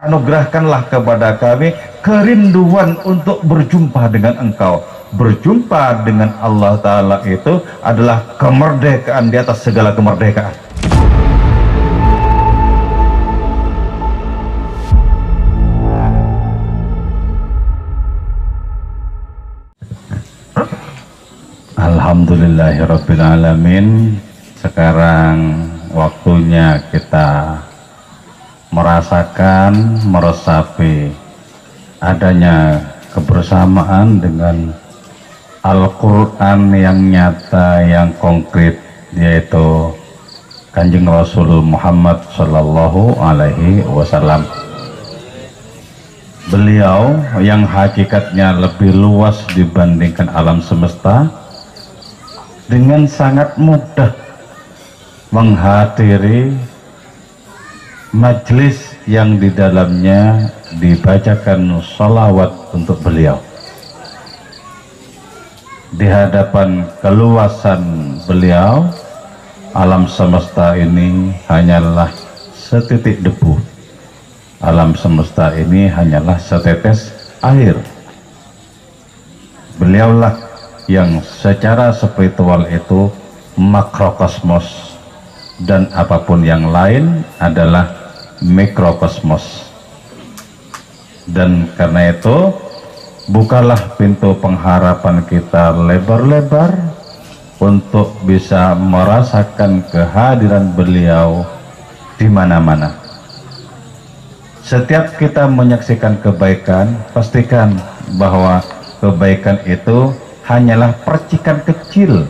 anugerahkanlah kepada kami kerinduan untuk berjumpa dengan Engkau. Berjumpa dengan Allah Ta'ala itu adalah kemerdekaan di atas segala kemerdekaan. Alhamdulillahirrabbilalamin. Sekarang waktunya kita merasakan, meresapi adanya kebersamaan dengan Al-Quran yang nyata, yang konkret, yaitu Kanjeng Rasul Muhammad Sallallahu Alaihi Wasallam. Beliau yang hakikatnya lebih luas dibandingkan alam semesta, dengan sangat mudah menghadiri majelis yang di dalamnya dibacakan sholawat untuk beliau. Di hadapan keluasan beliau, alam semesta ini hanyalah setitik debu. Alam semesta ini hanyalah setetes air. Beliaulah yang secara spiritual itu makrokosmos, dan apapun yang lain adalah mikrokosmos. Dan karena itu, bukalah pintu pengharapan kita lebar-lebar untuk bisa merasakan kehadiran beliau di mana-mana. Setiap kita menyaksikan kebaikan, pastikan bahwa kebaikan itu hanyalah percikan kecil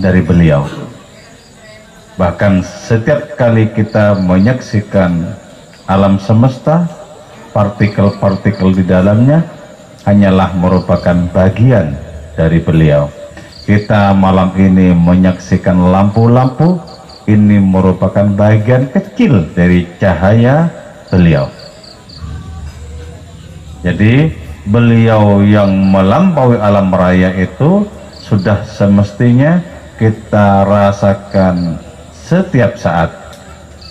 dari beliau. Bahkan setiap kali kita menyaksikan alam semesta, partikel-partikel di dalamnya hanyalah merupakan bagian dari beliau. Kita malam ini menyaksikan lampu-lampu, ini merupakan bagian kecil dari cahaya beliau. Jadi beliau yang melampaui alam raya itu sudah semestinya kita rasakan setiap saat.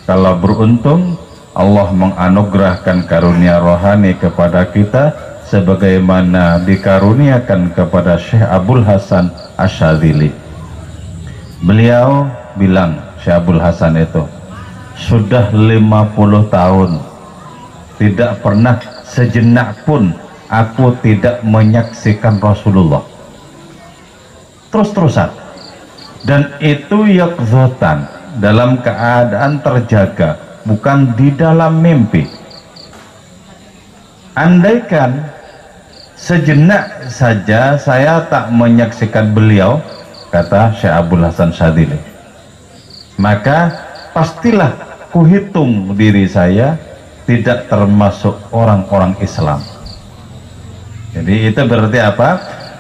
Kalau beruntung Allah menganugerahkan karunia rohani kepada kita sebagaimana dikaruniakan kepada Syekh Abdul Hasan Asyadzili. Beliau bilang, Syekh Abdul Hasan itu sudah 50 tahun tidak pernah sejenak pun aku tidak menyaksikan Rasulullah terus-terusan, dan itu yaqzatan, dalam keadaan terjaga, bukan di dalam mimpi. Andaikan sejenak saja saya tak menyaksikan beliau, kata Syekh Abdul Hasan Asyadzili, maka pastilah kuhitung diri saya tidak termasuk orang-orang Islam. Jadi itu berarti apa?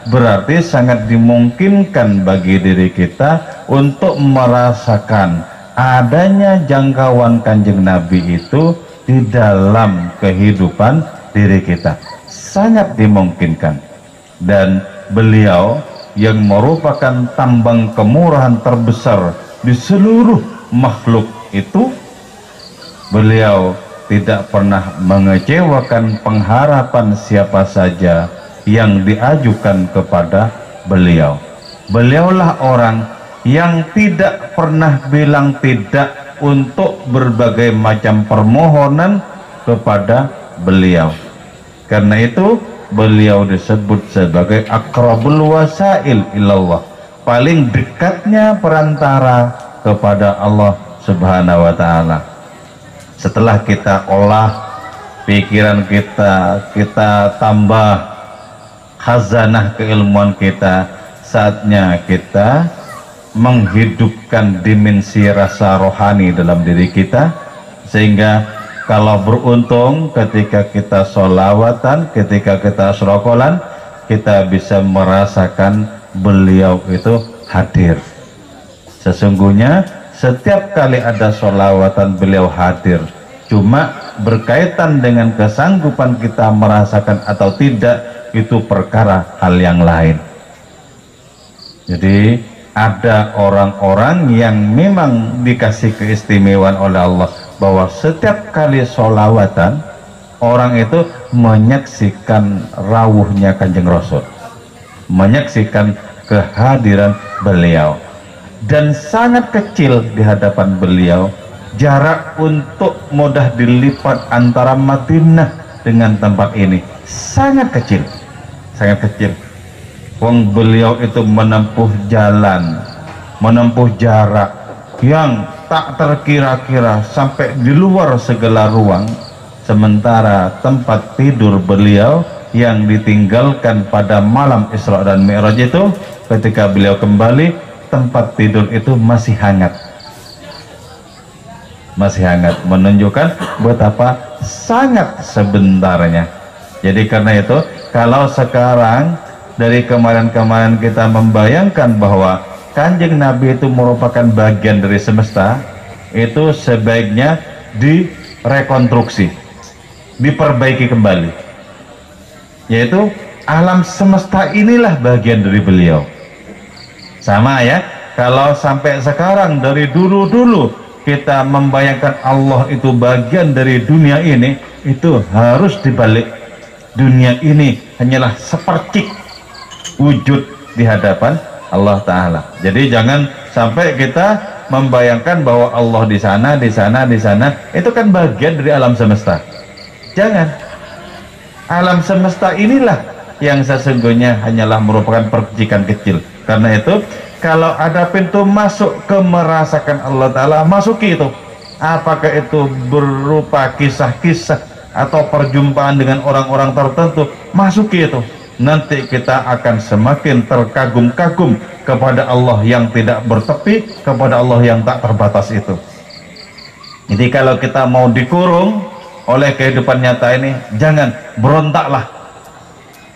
Berarti sangat dimungkinkan bagi diri kita untuk merasakan adanya jangkauan Kanjeng Nabi itu di dalam kehidupan diri kita. Sangat dimungkinkan. Dan beliau yang merupakan tambang kemurahan terbesar di seluruh makhluk itu, beliau tidak pernah mengecewakan pengharapan siapa saja yang diajukan kepada beliau. Beliaulah orang yang tidak pernah bilang tidak untuk berbagai macam permohonan kepada beliau. Karena itu beliau disebut sebagai aqrabul wasail ilallah, paling dekatnya perantara kepada Allah Subhanahu wa Ta'ala. Setelah kita olah pikiran kita tambah khazanah keilmuan kita, saatnya kita menghidupkan dimensi rasa rohani dalam diri kita, sehingga kalau beruntung ketika kita sholawatan, ketika kita asrokolan, kita bisa merasakan beliau itu hadir. Sesungguhnya setiap kali ada sholawatan beliau hadir, cuma berkaitan dengan kesanggupan kita merasakan atau tidak, itu perkara hal yang lain. Jadi ada orang-orang yang memang dikasih keistimewaan oleh Allah bahwa setiap kali sholawatan orang itu menyaksikan rawuhnya Kanjeng Rasul, menyaksikan kehadiran beliau, dan sangat kecil di hadapan beliau. Jarak untuk mudah dilipat antara Madinah dengan tempat ini sangat kecil, sangat kecil. Wong beliau itu menempuh jalan, menempuh jarak yang tak terkira-kira sampai di luar segala ruang, sementara tempat tidur beliau yang ditinggalkan pada malam Isra dan Mi'raj itu, ketika beliau kembali, tempat tidur itu masih hangat, masih hangat, menunjukkan betapa sangat sebentarnya. Jadi karena itu, kalau sekarang dari kemarin-kemarin kita membayangkan bahwa Kanjeng Nabi itu merupakan bagian dari semesta, itu sebaiknya direkonstruksi, diperbaiki kembali, yaitu alam semesta inilah bagian dari beliau. Sama ya, kalau sampai sekarang dari dulu-dulu kita membayangkan Allah itu bagian dari dunia ini, itu harus dibalik. Dunia ini hanyalah sepercik wujud di hadapan Allah Ta'ala. Jadi jangan sampai kita membayangkan bahwa Allah di sana, di sana, di sana, itu kan bagian dari alam semesta. Jangan. Alam semesta inilah yang sesungguhnya hanyalah merupakan percikan kecil. Karena itu, kalau ada pintu masuk ke merasakan Allah Ta'ala, masuki itu. Apakah itu berupa kisah-kisah atau perjumpaan dengan orang-orang tertentu, masuki itu. Nanti kita akan semakin terkagum-kagum kepada Allah yang tidak bertepi, kepada Allah yang tak terbatas itu. Jadi kalau kita mau dikurung oleh kehidupan nyata ini, jangan, berontaklah.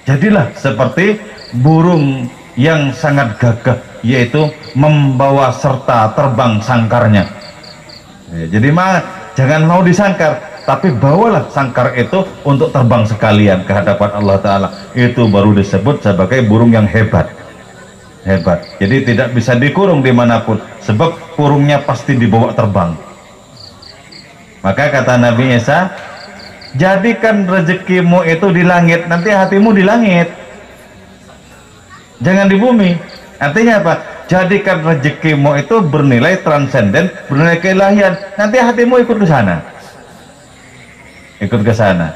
Jadilah seperti burung yang sangat gagah, yaitu membawa serta terbang sangkarnya. Jadi jangan mau disangkar, tapi bawalah sangkar itu untuk terbang sekalian ke hadapan Allah Ta'ala. Itu baru disebut sebagai burung yang hebat. Hebat. Jadi tidak bisa dikurung dimanapun, sebab kurungnya pasti dibawa terbang. Maka kata Nabi Isa, jadikan rezekimu itu di langit, nanti hatimu di langit, jangan di bumi. Artinya apa? Jadikan rezekimu itu bernilai transenden, bernilai keilahian, nanti hatimu ikut ke sana, ikut ke sana.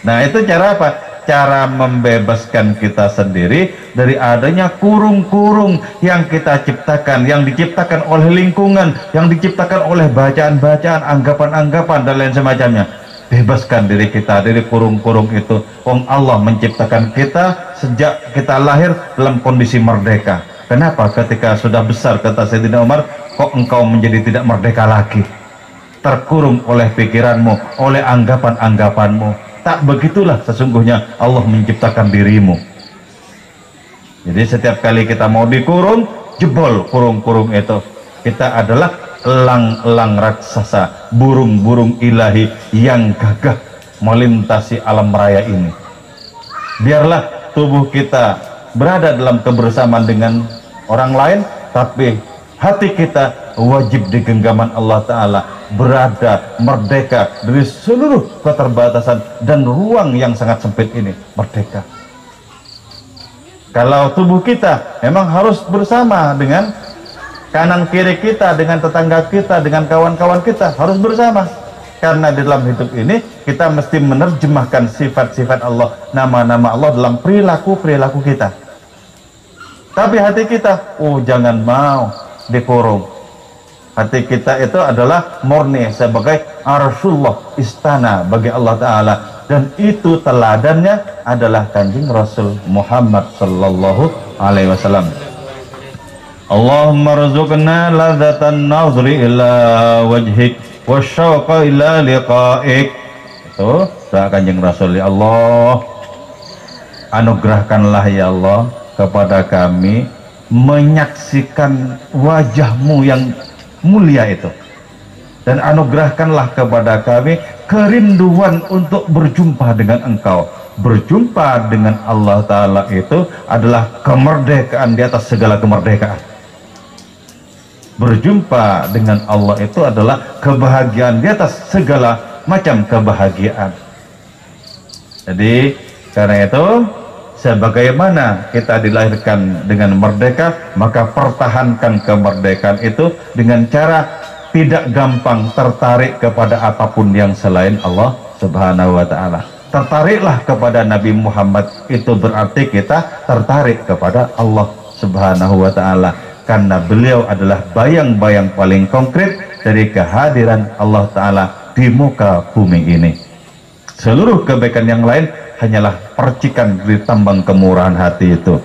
Nah, itu cara apa? Cara membebaskan kita sendiri dari adanya kurung-kurung yang kita ciptakan, yang diciptakan oleh lingkungan, yang diciptakan oleh bacaan-bacaan, anggapan-anggapan, dan lain semacamnya. Bebaskan diri kita dari kurung-kurung itu. Wong Allah menciptakan kita sejak kita lahir dalam kondisi merdeka. Kenapa ketika sudah besar, kata Sayyidina Umar, kok engkau menjadi tidak merdeka lagi? Terkurung oleh pikiranmu, oleh anggapan-anggapanmu. Tak begitulah sesungguhnya Allah menciptakan dirimu. Jadi setiap kali kita mau dikurung, jebol kurung-kurung itu. Kita adalah elang-elang raksasa, burung-burung ilahi yang gagah melintasi alam raya ini. Biarlah tubuh kita berada dalam kebersamaan dengan orang lain, tapi hati kita wajib di genggaman Allah Ta'ala, berada merdeka dari seluruh keterbatasan dan ruang yang sangat sempit ini. Merdeka. Kalau tubuh kita memang harus bersama dengan kanan kiri kita, dengan tetangga kita, dengan kawan-kawan kita, harus bersama. Karena di dalam hidup ini kita mesti menerjemahkan sifat-sifat Allah, nama-nama Allah dalam perilaku-perilaku kita. Tapi hati kita, jangan mau dikurung. Hati kita itu adalah murni sebagai arsyullah, istana bagi Allah Ta'ala. Dan itu teladannya adalah Kanjeng Rasul Muhammad Sallallahu Alaihi Wasallam. Allahumma rzuqna ladzatan nazri ila wajhik wasyauqa ila liqa'ik. Itu doa Kanjeng Rasul. Ya Allah, anugerahkanlah ya Allah kepada kami menyaksikan wajahmu yang mulia itu, dan anugerahkanlah kepada kami kerinduan untuk berjumpa dengan engkau. Berjumpa dengan Allah Ta'ala itu adalah kemerdekaan di atas segala kemerdekaan. Berjumpa dengan Allah itu adalah kebahagiaan di atas segala macam kebahagiaan. Jadi karena itu, sebagaimana kita dilahirkan dengan merdeka, maka pertahankan kemerdekaan itu dengan cara tidak gampang tertarik kepada apapun yang selain Allah Subhanahu wa ta'ala. Tertariklah kepada Nabi Muhammad, itu berarti kita tertarik kepada Allah Subhanahu wa ta'ala, karena beliau adalah bayang-bayang paling konkret dari kehadiran Allah ta'ala di muka bumi ini. Seluruh kebaikan yang lain hanyalah percikan di tambang kemurahan hati itu.